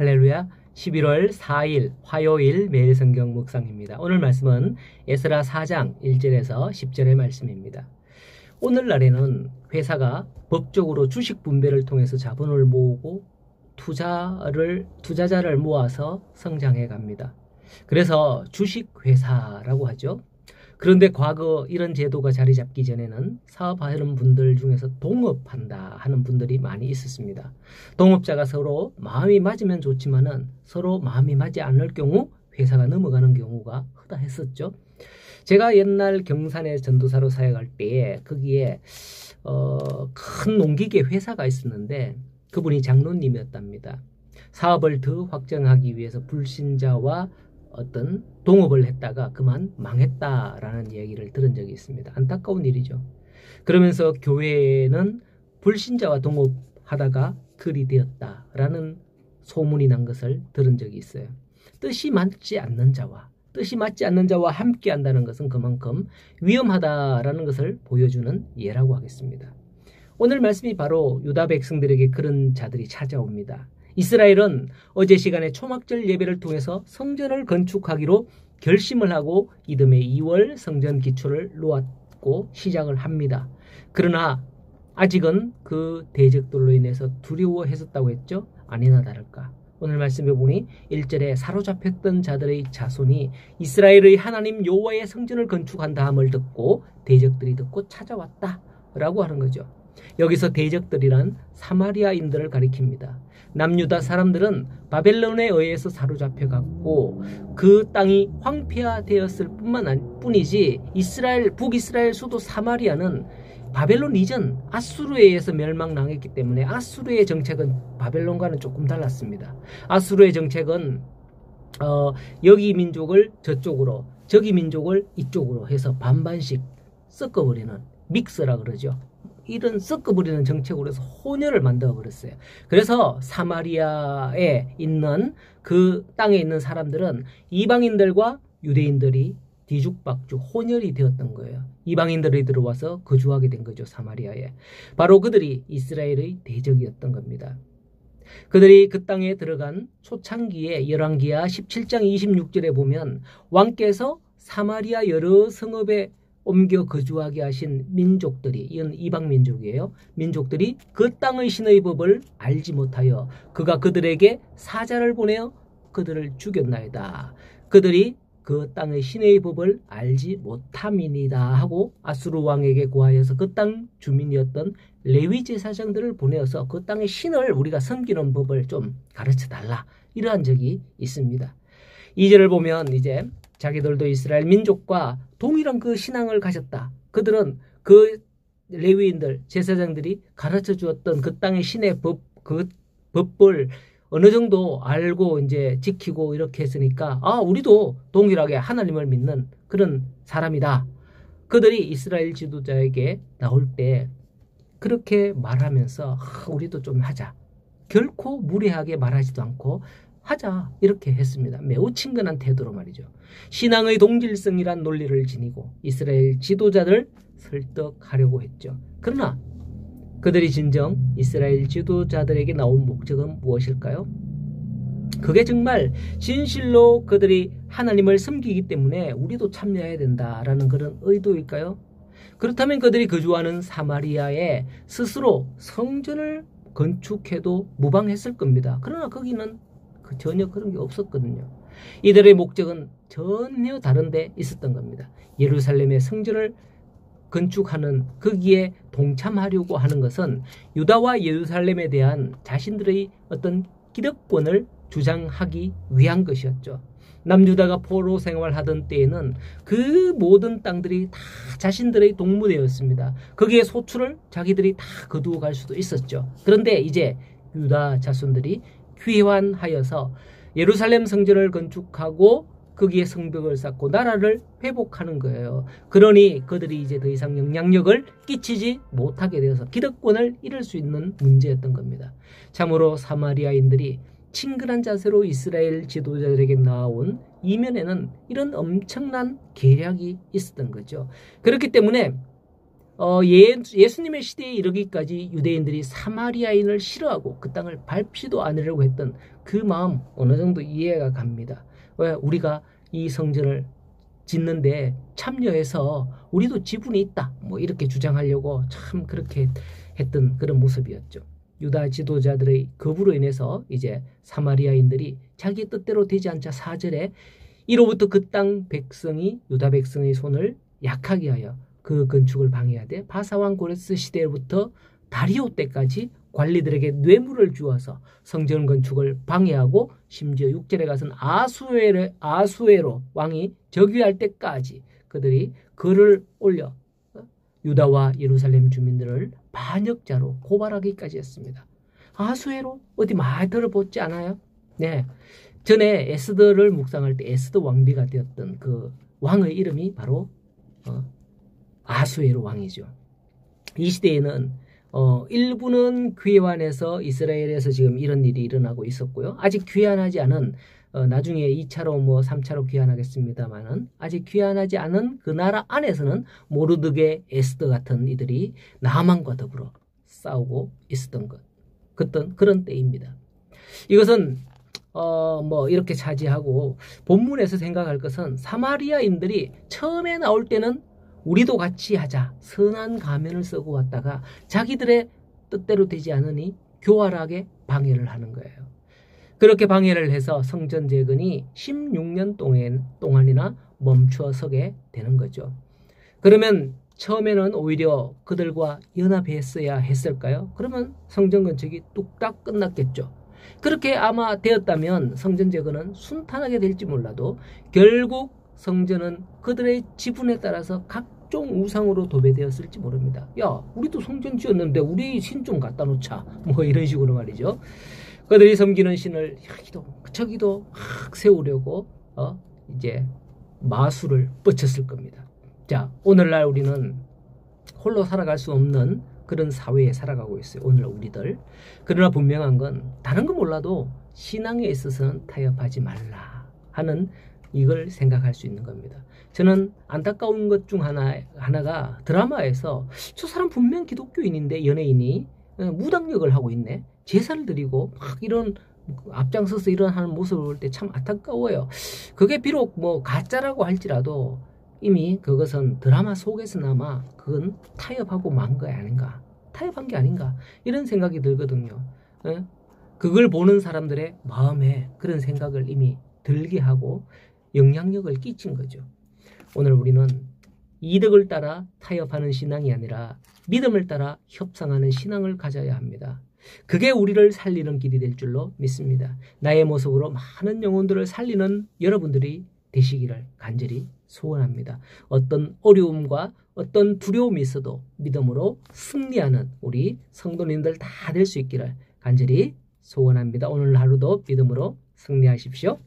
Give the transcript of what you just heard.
할렐루야. 11월 4일 화요일 매일 성경 묵상입니다. 오늘 말씀은 에스라 4장 1절에서 10절의 말씀입니다. 오늘날에는 회사가 법적으로 주식 분배를 통해서 자본을 모으고 투자자를 모아서 성장해 갑니다. 그래서 주식회사라고 하죠. 그런데 과거 이런 제도가 자리 잡기 전에는 사업하는 분들 중에서 동업한다 하는 분들이 많이 있었습니다. 동업자가 서로 마음이 맞으면 좋지만은 서로 마음이 맞지 않을 경우 회사가 넘어가는 경우가 허다했었죠. 제가 옛날 경산에 전도사로 사역할 때에 거기에 큰 농기계 회사가 있었는데 그분이 장로님이었답니다. 사업을 더 확장하기 위해서 불신자와 어떤 동업을 했다가 그만 망했다라는 얘기를 들은 적이 있습니다. 안타까운 일이죠. 그러면서 교회에는 불신자와 동업하다가 그리 되었다라는 소문이 난 것을 들은 적이 있어요. 뜻이 맞지 않는 자와 함께 한다는 것은 그만큼 위험하다라는 것을 보여주는 예라고 하겠습니다. 오늘 말씀이 바로 유다 백성들에게 그런 자들이 찾아옵니다. 이스라엘은 어제 시간에 초막절 예배를 통해서 성전을 건축하기로 결심을 하고 이듬해 2월 성전 기초를 놓았고 시작을 합니다. 그러나 아직은 그 대적들로 인해서 두려워했었다고 했죠. 아니나 다를까. 오늘 말씀에 보니 1절에 사로잡혔던 자들의 자손이 이스라엘의 하나님 여호와의 성전을 건축한 다음을 듣고 대적들이 듣고 찾아왔다라고 하는 거죠. 여기서 대적들이란 사마리아인들을 가리킵니다. 남유다 사람들은 바벨론에 의해서 사로잡혀갔고 그 땅이 황폐화되었을 뿐이지 북이스라엘 수도 사마리아는 바벨론 이전 아수르에 의해서 멸망당했기 때문에 아수르의 정책은 바벨론과는 조금 달랐습니다. 아수르의 정책은 여기 민족을 저쪽으로 저기 민족을 이쪽으로 해서 반반씩 섞어버리는 믹스라 그러죠. 이런 섞어버리는 정책으로 해서 혼혈을 만들어버렸어요. 그래서 사마리아에 있는 그 땅에 있는 사람들은 이방인들과 유대인들이 뒤죽박죽 혼혈이 되었던 거예요. 이방인들이 들어와서 거주하게 된 거죠. 사마리아에. 바로 그들이 이스라엘의 대적이었던 겁니다. 그들이 그 땅에 들어간 초창기에 열왕기하 17장 26절에 보면 왕께서 사마리아 여러 성읍에 옮겨 거주하게 하신 민족들이, 이건 이방 민족이에요. 민족들이 그 땅의 신의 법을 알지 못하여 그가 그들에게 사자를 보내어 그들을 죽였나이다. 그들이 그 땅의 신의 법을 알지 못함이니다 하고 아수르 왕에게 고하여서 그 땅 주민이었던 레위 제사장들을 보내어서 그 땅의 신을 우리가 섬기는 법을 좀 가르쳐 달라. 이러한 적이 있습니다. 2절을 보면 이제 자기들도 이스라엘 민족과 동일한 그 신앙을 가졌다. 그들은 그 레위인들, 제사장들이 가르쳐 주었던 그 땅의 신의 그 법을 어느 정도 알고 이제 지키고 이렇게 했으니까 우리도 동일하게 하나님을 믿는 그런 사람이다. 그들이 이스라엘 지도자에게 나올 때 그렇게 말하면서 우리도 좀 하자. 결코 무례하게 말하지도 않고 하자 이렇게 했습니다. 매우 친근한 태도로 말이죠. 신앙의 동질성이란 논리를 지니고 이스라엘 지도자들 설득하려고 했죠. 그러나 그들이 진정 이스라엘 지도자들에게 나온 목적은 무엇일까요? 그게 정말 진실로 그들이 하나님을 섬기기 때문에 우리도 참여해야 된다라는 그런 의도일까요? 그렇다면 그들이 거주하는 사마리아에 스스로 성전을 건축해도 무방했을 겁니다. 그러나 거기는 전혀 그런 게 없었거든요. 이들의 목적은 전혀 다른 데 있었던 겁니다. 예루살렘의 성전을 건축하는 거기에 동참하려고 하는 것은 유다와 예루살렘에 대한 자신들의 어떤 기득권을 주장하기 위한 것이었죠. 남유다가 포로 생활하던 때에는 그 모든 땅들이 다 자신들의 동무되었습니다. 거기에 소출을 자기들이 다 거두어 갈 수도 있었죠. 그런데 이제 유다 자손들이 귀환하여서 예루살렘 성전을 건축하고 거기에 성벽을 쌓고 나라를 회복하는 거예요. 그러니 그들이 이제 더 이상 영향력을 끼치지 못하게 되어서 기득권을 잃을 수 있는 문제였던 겁니다. 참으로 사마리아인들이 친근한 자세로 이스라엘 지도자들에게 나온 이면에는 이런 엄청난 계략이 있었던 거죠. 그렇기 때문에 예수님의 시대에 이르기까지 유대인들이 사마리아인을 싫어하고 그 땅을 밟지도 않으려고 했던 그 마음 어느 정도 이해가 갑니다. 왜 우리가 이 성전을 짓는데 참여해서 우리도 지분이 있다 뭐 이렇게 주장하려고 참 그렇게 했던 그런 모습이었죠. 유다 지도자들의 거부로 인해서 이제 사마리아인들이 자기 뜻대로 되지 않자 4절에 이로부터 그 땅 백성이 유다 백성의 손을 약하게 하여 그 건축을 방해하되 바사왕 고레스 시대로부터 다리오 때까지 관리들에게 뇌물을 주어서 성전 건축을 방해하고 심지어 6절에 가서는 아수에로 왕이 즉위할 때까지 그들이 글을 올려 유다와 예루살렘 주민들을 반역자로 고발하기까지 했습니다. 아수에로 어디 많이 들어보지 않아요? 네. 전에 에스더를 묵상할 때 에스더 왕비가 되었던 그 왕의 이름이 바로 아수에로 왕이죠. 이 시대에는 일부는 귀환해서 이스라엘에서 지금 이런 일이 일어나고 있었고요. 아직 귀환하지 않은 나중에 2차로 뭐 3차로 귀환하겠습니다만은 아직 귀환하지 않은 그 나라 안에서는 모르드게 에스더 같은 이들이 나만과 더불어 싸우고 있었던 그런 때입니다. 이것은 뭐 이렇게 차지하고 본문에서 생각할 것은 사마리아인들이 처음에 나올 때는 우리도 같이 하자 선한 가면을 쓰고 왔다가 자기들의 뜻대로 되지 않으니 교활하게 방해를 하는 거예요. 그렇게 방해를 해서 성전 재건이 16년 동안이나 멈추어 서게 되는 거죠. 그러면 처음에는 오히려 그들과 연합했어야 했을까요? 그러면 성전 건축이 뚝딱 끝났겠죠. 그렇게 아마 되었다면 성전 재건은 순탄하게 될지 몰라도 결국 성전은 그들의 지분에 따라서 각종 우상으로 도배되었을지 모릅니다. 야, 우리도 성전 지었는데 우리 신 좀 갖다 놓자. 뭐 이런 식으로 말이죠. 그들이 섬기는 신을 여기도 저기도 막 세우려고 이제 마술을 뻗쳤을 겁니다. 자, 오늘날 우리는 홀로 살아갈 수 없는 그런 사회에 살아가고 있어요. 오늘 우리들. 그러나 분명한 건 다른 건 몰라도 신앙에 있어서는 타협하지 말라 하는 이걸 생각할 수 있는 겁니다. 저는 안타까운 것 중 하나가 드라마에서 저 사람 분명 기독교인인데 연예인이 무당력을 하고 있네. 제사를 드리고 막 이런 앞장서서 이런 하는 모습을 볼 때 참 안타까워요. 그게 비록 뭐 가짜라고 할지라도 이미 그것은 드라마 속에서나마 그건 타협하고 만 거 아닌가. 타협한 게 아닌가. 이런 생각이 들거든요. 그걸 보는 사람들의 마음에 그런 생각을 이미 들게 하고 영향력을 끼친 거죠. 오늘 우리는 이득을 따라 타협하는 신앙이 아니라 믿음을 따라 협상하는 신앙을 가져야 합니다. 그게 우리를 살리는 길이 될 줄로 믿습니다. 나의 모습으로 많은 영혼들을 살리는 여러분들이 되시기를 간절히 소원합니다. 어떤 어려움과 어떤 두려움이 있어도 믿음으로 승리하는 우리 성도님들 다 될 수 있기를 간절히 소원합니다. 오늘 하루도 믿음으로 승리하십시오.